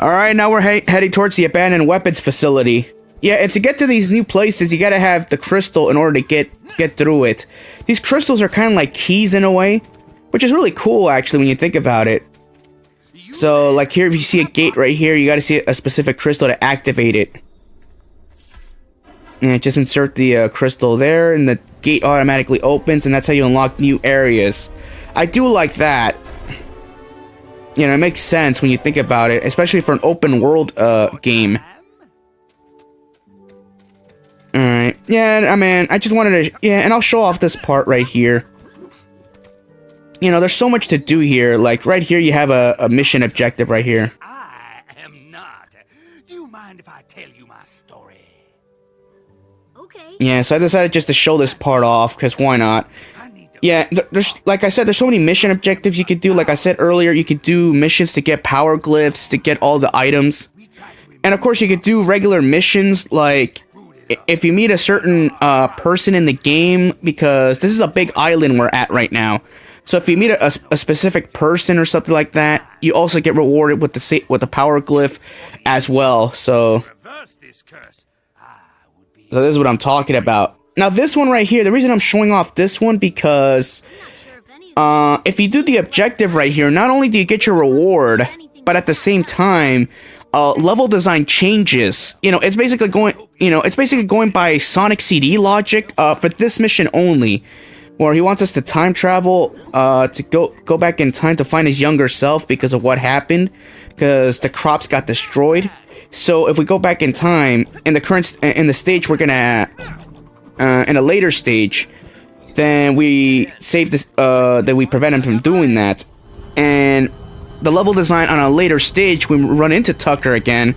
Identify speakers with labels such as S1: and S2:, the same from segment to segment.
S1: Alright, now we're heading towards the abandoned weapons facility. Yeah, and to get to these new places, you gotta have the crystal in order to get through it. These crystals are kind of like keys in a way, which is really cool actually when you think about it. So, like here, if you see a gate right here, you gotta see a specific crystal to activate it. And just insert the crystal there, and the gate automatically opens, and that's how you unlock new areas. I do like that. You know, it makes sense when you think about it, especially for an open world game. Alright, yeah, I mean, I just wanted to, yeah, and I'll show off this part right here. You know, there's so much to do here. Like, right here, you have a mission objective right here.
S2: I am not. Do you mind if I tell you my story?
S3: Okay.
S1: Yeah, so I decided just to show this part off, because why not? Yeah, there's, like I said, there's so many mission objectives you could do. Like I said earlier, you could do missions to get power glyphs, to get all the items. And of course, you could do regular missions, like if you meet a certain person in the game, because this is a big island we're at right now. So if you meet a specific person or something like that, you also get rewarded with the power glyph as well. So this is what I'm talking about. Now this one right here, the reason I'm showing off this one because if you do the objective right here, not only do you get your reward, but at the same time, level design changes. You know, it's basically going by Sonic CD logic for this mission only, where he wants us to time travel to go back in time to find his younger self because of what happened, because the crops got destroyed. So if we go back in time in the stage we're gonna in a later stage, then we save this, then we prevent him from doing that. And the level design on a later stage, when we run into Tucker again,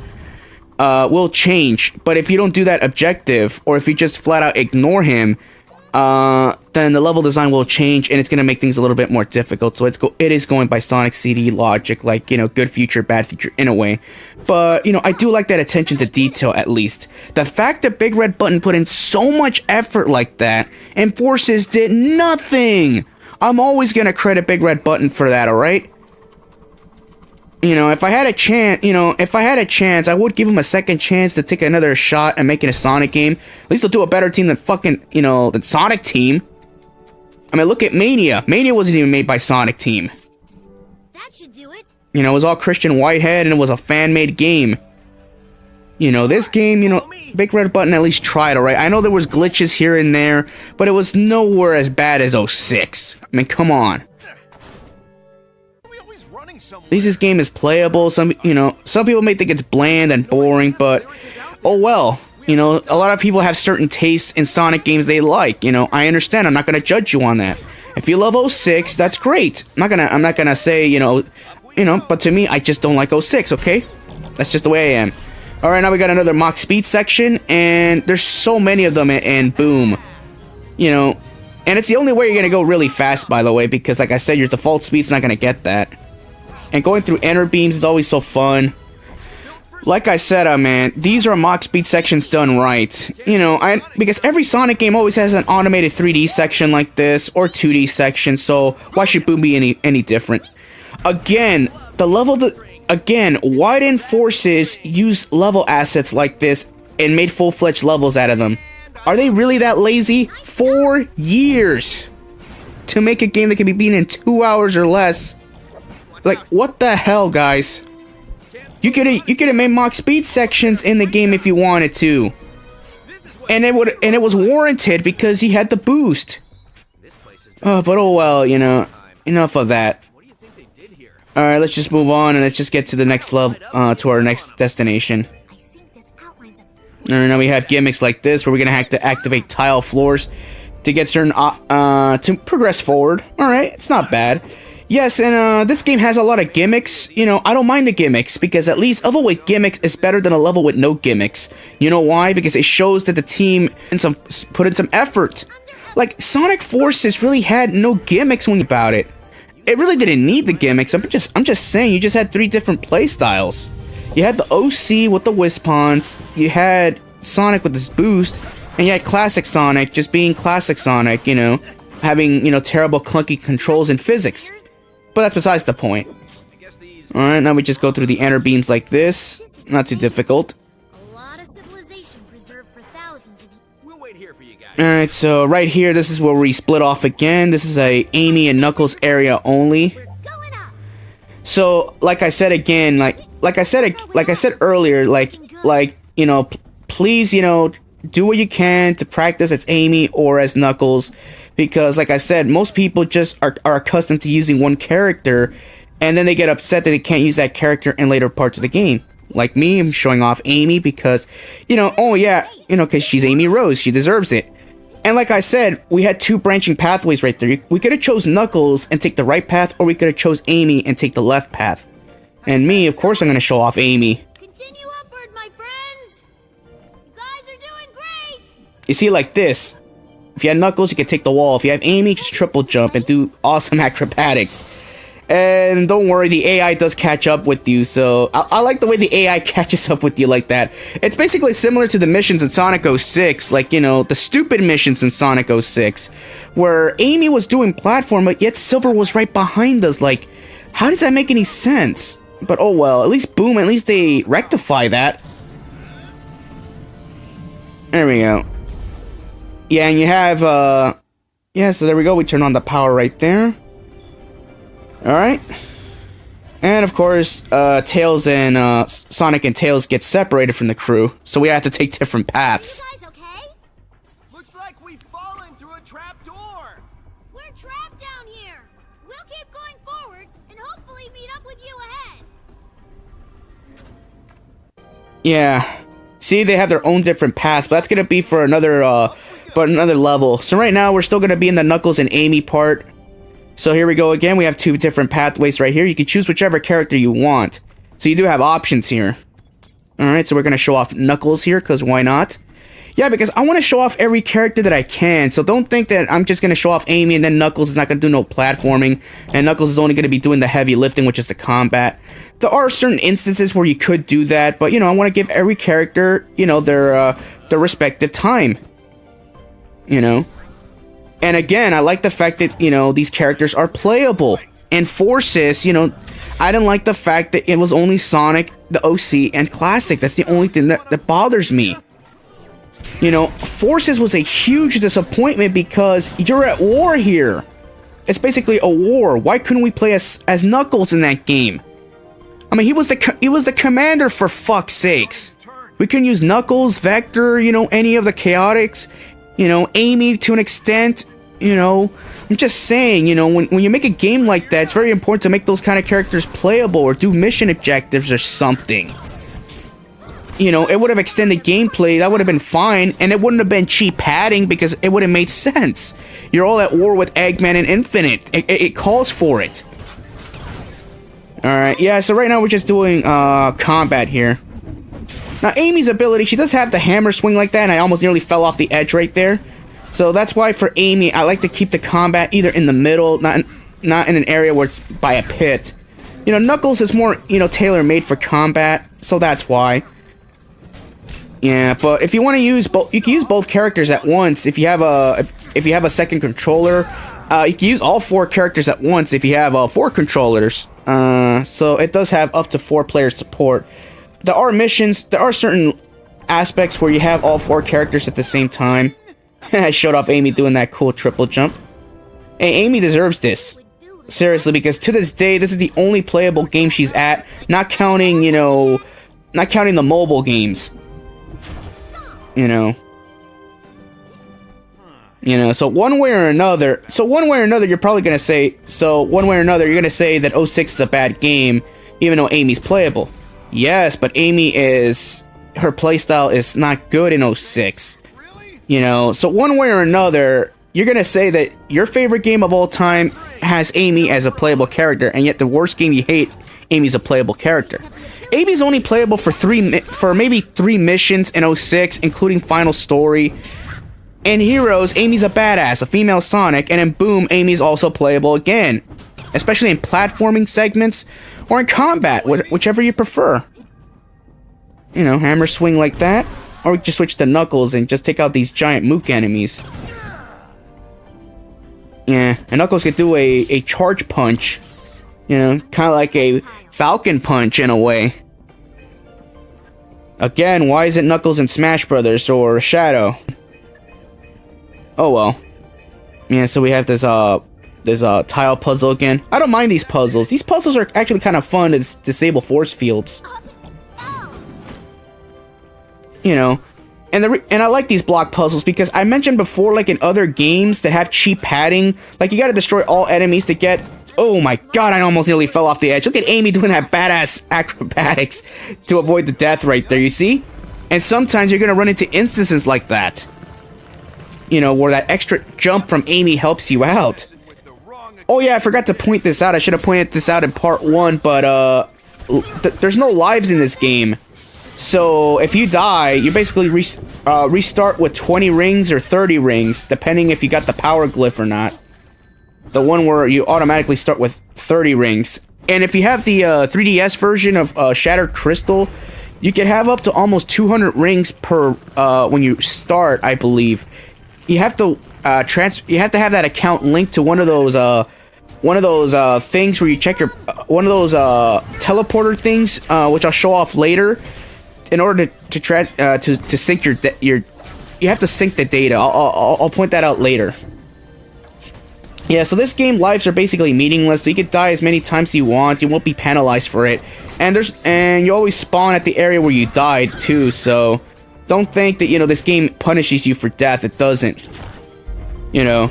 S1: will change. But if you don't do that objective, or if you just flat out ignore him, then the level design will change, and it's going to make things a little bit more difficult. So it is going by Sonic CD logic, like, you know, good future, bad future in a way. But, you know, I do like that attention to detail, at least. The fact that Big Red Button put in so much effort like that, and Forces did nothing! I'm always going to credit Big Red Button for that, alright? You know, if I had a chance, I would give him a second chance to take another shot at making a Sonic game. At least they'll do a better team than fucking, you know, than Sonic Team. I mean, look at Mania. Mania wasn't even made by Sonic Team.
S3: That should do it.
S1: You know, it was all Christian Whitehead, and it was a fan-made game. You know, this game, you know, Big Red Button at least tried, alright? I know there was glitches here and there, but it was nowhere as bad as 06. I mean, come on. At least this game is playable. Some people may think it's bland and boring, but oh well. You know, a lot of people have certain tastes in Sonic games they like. You know, I understand. I'm not gonna judge you on that. If you love 06, that's great. I'm not gonna say, you know, but to me, I just don't like 06, okay? That's just the way I am. Alright, now we got another Mach Speed section, and there's so many of them in Boom. You know, and it's the only way you're gonna go really fast, by the way, because like I said, your default speed's not gonna get that. And going through enter beams is always so fun. Like I said, man, these are Mach Speed sections done right. You know, because every Sonic game always has an automated 3D section like this, or 2D section, so why should Boom be any different? Again, why didn't Forces use level assets like this and made full-fledged levels out of them? Are they really that lazy? 4 years to make a game that can be beaten in 2 hours or less. Like, what the hell, guys? You could have made Mach Speed sections in the game if you wanted to, and it was warranted because he had the boost. But oh well, you know. Enough of that. Alright, let's just move on and let's just get to the next level, to our next destination.
S3: I think this outlines a...
S1: Alright, now we have gimmicks like this where we're gonna have to activate tile floors to get certain, to progress forward. Alright, it's not bad. Yes, and this game has a lot of gimmicks. You know, I don't mind the gimmicks because at least a level with gimmicks is better than a level with no gimmicks. You know why? Because it shows that the team put in some effort. Like, Sonic Forces really had no gimmicks when you about it. It really didn't need the gimmicks. I'm just saying, you just had 3 different play styles. You had the OC with the Wispons, you had Sonic with his boost, and you had Classic Sonic just being Classic Sonic, you know, having, you know, terrible clunky controls and physics. But that's besides the point. Alright, now we just go through the enter beams like this. Not too difficult.
S3: A lot of civilization preserved for thousands of years.
S2: We'll wait here for you guys.
S1: Alright, so right here, this is where we split off again. This is a Amy and Knuckles area only.
S3: Going up.
S1: So, like I said again, like I said earlier, you know, please, you know, do what you can to practice as Amy or as Knuckles, because like I said, most people just are accustomed to using one character, and then they get upset that they can't use that character in later parts of the game. Like me, I'm showing off Amy because, you know, oh yeah, you know, because she's Amy Rose, she deserves it. And like I said, we had 2 branching pathways right there. We could have chose Knuckles and take the right path, or we could have chose Amy and take the left path. And me, of course, I'm gonna show off Amy.
S3: Continue upward, my friends. You guys are doing great.
S1: You see, like this. If you had Knuckles, you could take the wall. If you have Amy, just triple jump and do awesome acrobatics. And don't worry, the AI does catch up with you, so I like the way the AI catches up with you like that. It's basically similar to the missions in Sonic 06, like, you know, the stupid missions in Sonic 06, where Amy was doing platform, but yet Silver was right behind us. Like, how does that make any sense? But oh well, at least Boom, at least they rectify that. There we go. Yeah, and you have, yeah, so there we go, we turn on the power right there. Alright. And of course, Tails and, Sonic and Tails get separated from the crew, so we have to take different paths.
S3: You guys okay?
S2: Looks like we've fallen through a trap door.
S3: We're trapped down here. We'll keep going forward and hopefully meet up with you ahead.
S1: Yeah. See, they have their own different path, but that's gonna be for another, another level. So right now, we're still gonna be in the Knuckles and Amy part. So here we go again, we have 2 different pathways right here. You can choose whichever character you want. So you do have options here. Alright, so we're gonna show off Knuckles here, because why not? Yeah, because I want to show off every character that I can, so don't think that I'm just gonna show off Amy and then Knuckles is not gonna do no platforming, and Knuckles is only gonna be doing the heavy lifting, which is the combat. There are certain instances where you could do that, but you know, I want to give every character, you know, their respective time. You know? And again, I like the fact that, you know, these characters are playable. And Forces, you know, I didn't like the fact that it was only Sonic, the OC, and Classic. That's the only thing that bothers me. You know, Forces was a huge disappointment because you're at war here. It's basically a war. Why couldn't we play as Knuckles in that game? I mean, he was the commander, for fuck's sakes. We can use Knuckles, Vector, you know, any of the Chaotix, you know, Amy to an extent. You know, I'm just saying, you know, when you make a game like that, it's very important to make those kind of characters playable or do mission objectives or something. You know, it would have extended gameplay, that would have been fine, and it wouldn't have been cheap padding because it would have made sense. You're all at war with Eggman and Infinite. It calls for it. Alright, yeah, so right now we're just doing combat here. Now, Amy's ability, she does have the hammer swing like that, and I almost nearly fell off the edge right there. So that's why for Amy, I like to keep the combat either in the middle, not in an area where it's by a pit. You know, Knuckles is more, you know, tailor-made for combat, so that's why. Yeah, but if you want to use both, you can use both characters at once. If you have a second controller, you can use all 4 characters at once if you have 4 controllers. So it does have up to 4 player support. There are missions, there are certain aspects where you have all 4 characters at the same time. I showed off Amy doing that cool triple jump. Hey, Amy deserves this. Seriously, because to this day, this is the only playable game she's at, not counting, you know, not counting the mobile games. You know. You know, so one way or another, you're probably gonna say, that 06 is a bad game, even though Amy's playable. Yes, but her playstyle is not good in 06. You know, so one way or another, you're gonna say that your favorite game of all time has Amy as a playable character, and yet the worst game you hate, Amy's a playable character. Amy's only playable for maybe 3 missions in 06, including Final Story. In Heroes, Amy's a badass, a female Sonic, and in Boom, Amy's also playable again. Especially in platforming segments, or in combat, whichever you prefer. You know, hammer swing like that, or we just switch to Knuckles and just take out these giant Mook enemies. Yeah, and Knuckles could do a charge punch. You know, kind of like a Falcon Punch in a way. Again, why isn't Knuckles in Smash Brothers or Shadow? Oh well. Yeah, so we have this tile puzzle again. I don't mind these puzzles. These puzzles are actually kind of fun to disable force fields. You know, and I like these block puzzles because I mentioned before, like in other games that have cheap padding, like you gotta destroy all enemies to get. Oh my god, I almost nearly fell off the edge. Look at Amy doing that badass acrobatics to avoid the death right there, you see? And sometimes you're gonna run into instances like that. You know, where that extra jump from Amy helps you out. Oh yeah, I forgot to point this out. I should have pointed this out in part 1, but there's no lives in this game. So if you die, you basically restart with 20 rings or 30 rings, depending if you got the power glyph or not. The one where you automatically start with 30 rings. And if you have the 3DS version of Shattered Crystal, you can have up to almost 200 rings per when you start, I believe. You have to have that account linked to one of those things where you check your one of those teleporter things, which I'll show off later. In order to sync your you have to sync the data. I'll point that out later. Yeah, so this game lives are basically meaningless. So you can die as many times as you want. You won't be penalized for it. And you always spawn at the area where you died too. So don't think that, you know, this game punishes you for death. It doesn't. You know,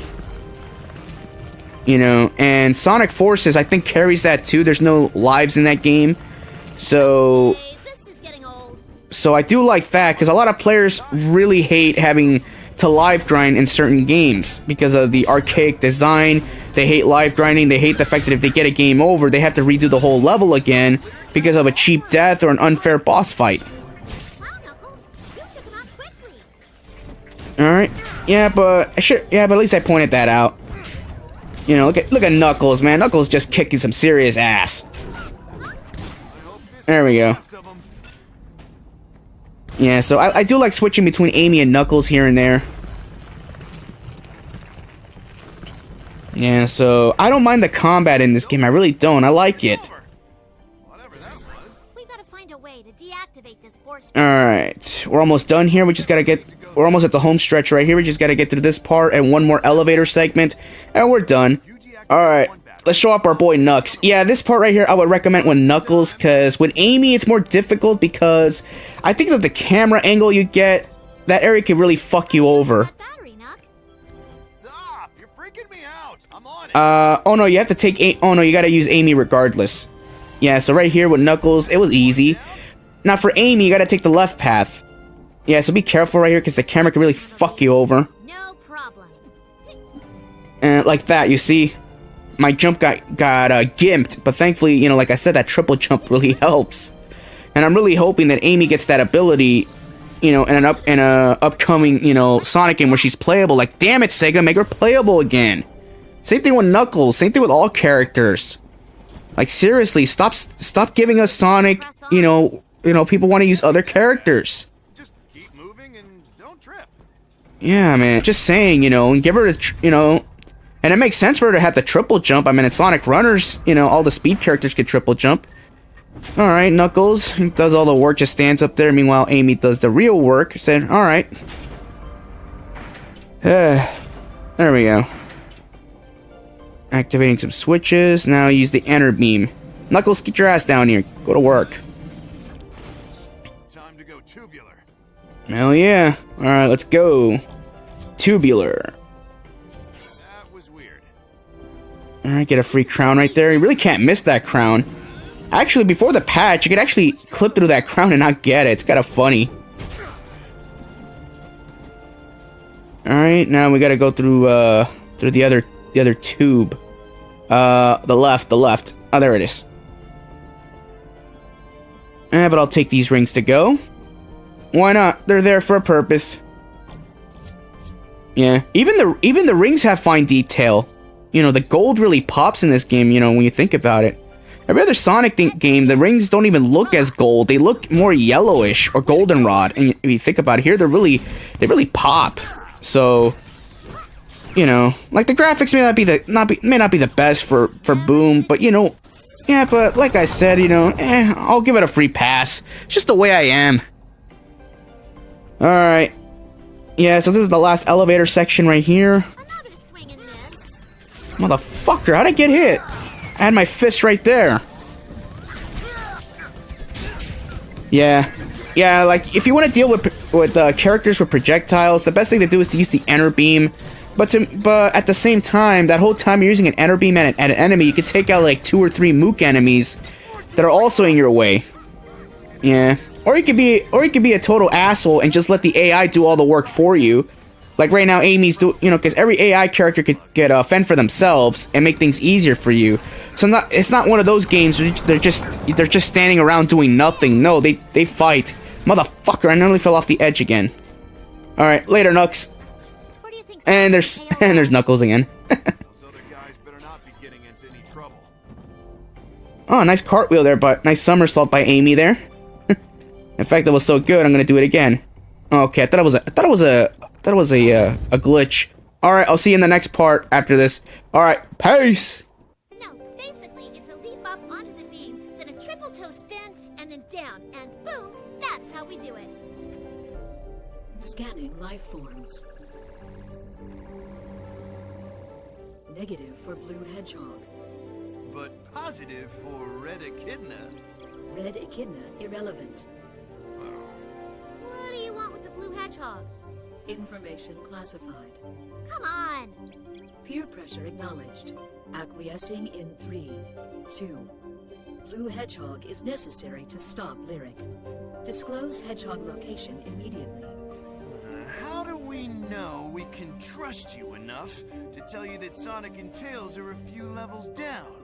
S1: and Sonic Forces, I think, carries that too. There's no lives in that game. So I do like that, because a lot of players really hate having to live grind in certain games because of the archaic design. They hate live grinding. They hate the fact that if they get a game over, they have to redo the whole level again because of a cheap death or an unfair boss fight. Alright. Yeah, but at least I pointed that out. You know, look at Knuckles, man. Knuckles just kicking some serious ass. There we go. Yeah, so I do like switching between Amy and Knuckles here and there. Yeah, so I don't mind the combat in this game. I really don't. I like it. Alright, we're almost done here. We're almost at the home stretch right here. We just gotta get through this part and one more elevator segment, and we're done. Alright, let's show off our boy Nux. Yeah, this part right here I would recommend with Knuckles, because with Amy it's more difficult because I think that the camera angle you get, that area can really fuck you over.
S2: Stop! You're freaking me out. I'm on it.
S1: Oh no, you have to take you gotta use Amy regardless. Yeah, so right here with Knuckles, it was easy. Now for Amy, you gotta take the left path. Yeah, so be careful right here, because the camera can really fuck you over.
S3: No problem.
S1: Like that, you see? My jump got gimped, but thankfully, you know, like I said, that triple jump really helps. And I'm really hoping that Amy gets that ability, you know, in a upcoming, you know, Sonic game where she's playable. Like, damn it, Sega, make her playable again. Same thing with Knuckles. Same thing with all characters. Like, seriously, stop giving us Sonic. You know, people want to use other characters.
S2: Just keep moving and don't trip.
S1: Yeah, man. Just saying, you know, and give her you know. And it makes sense for her to have the triple jump. I mean, in Sonic Runners, you know, all the speed characters get triple jump. Alright, Knuckles does all the work, just stands up there. Meanwhile, Amy does the real work. Said, alright. There we go. Activating some switches. Now use the enter beam. Knuckles, get your ass down here. Go to work.
S2: Time to go tubular.
S1: Hell yeah. Alright, let's go. Tubular. Alright, get a free crown right there. You really can't miss that crown. Actually, before the patch, you could actually clip through that crown and not get it. It's kind of funny. Alright, now we gotta go through the other tube. The left. Oh, there it is. But I'll take these rings to go. Why not? They're there for a purpose. Yeah, even the rings have fine detail. You know, the gold really pops in this game, you know, when you think about it. Every other Sonic game, the rings don't even look as gold. They look more yellowish or goldenrod. And if you think about it here, they really pop. So, you know, like the graphics may not be the best for Boom, but you know, yeah, but like I said, you know, I'll give it a free pass. It's just the way I am. Alright. Yeah, so this is the last elevator section right here.
S3: Another swing and miss.
S1: Motherfucker, how'd I get hit? I had my fist right there. Yeah. Yeah, like, if you want to deal with characters with projectiles, the best thing to do is to use the enter beam. But at the same time, that whole time you're using an enter beam at an enemy, you could take out like 2 or 3 mook enemies that are also in your way. Yeah. Or you could be a total asshole and just let the AI do all the work for you. Like right now, Amy's because every AI character could fend for themselves and make things easier for you. So it's not one of those games where they're just standing around doing nothing. No, they fight. Motherfucker, I nearly fell off the edge again. All right, later, Nux.
S3: What do you think?
S1: And there's Knuckles again.
S4: Those other guys better not be getting into any trouble.
S1: Oh, nice cartwheel there, but nice somersault by Amy there. In fact, that was so good, I'm gonna do it again. Okay, I thought it was a glitch. All right, I'll see you in the next part after this. All right, peace.
S3: No, basically, it's a leap up onto the beam, then a triple toe spin, and then down, and boom, that's how we do it.
S5: Scanning life forms. Negative for blue hedgehog.
S4: But positive for red echidna.
S5: Red echidna irrelevant.
S3: What do you want with the blue hedgehog?
S5: Information classified.
S3: Come on!
S5: Peer pressure acknowledged. Acquiescing in 3, 2. Blue hedgehog is necessary to stop Lyric. Disclose hedgehog location immediately.
S4: How do we know we can trust you enough to tell you that Sonic and Tails are a few levels down?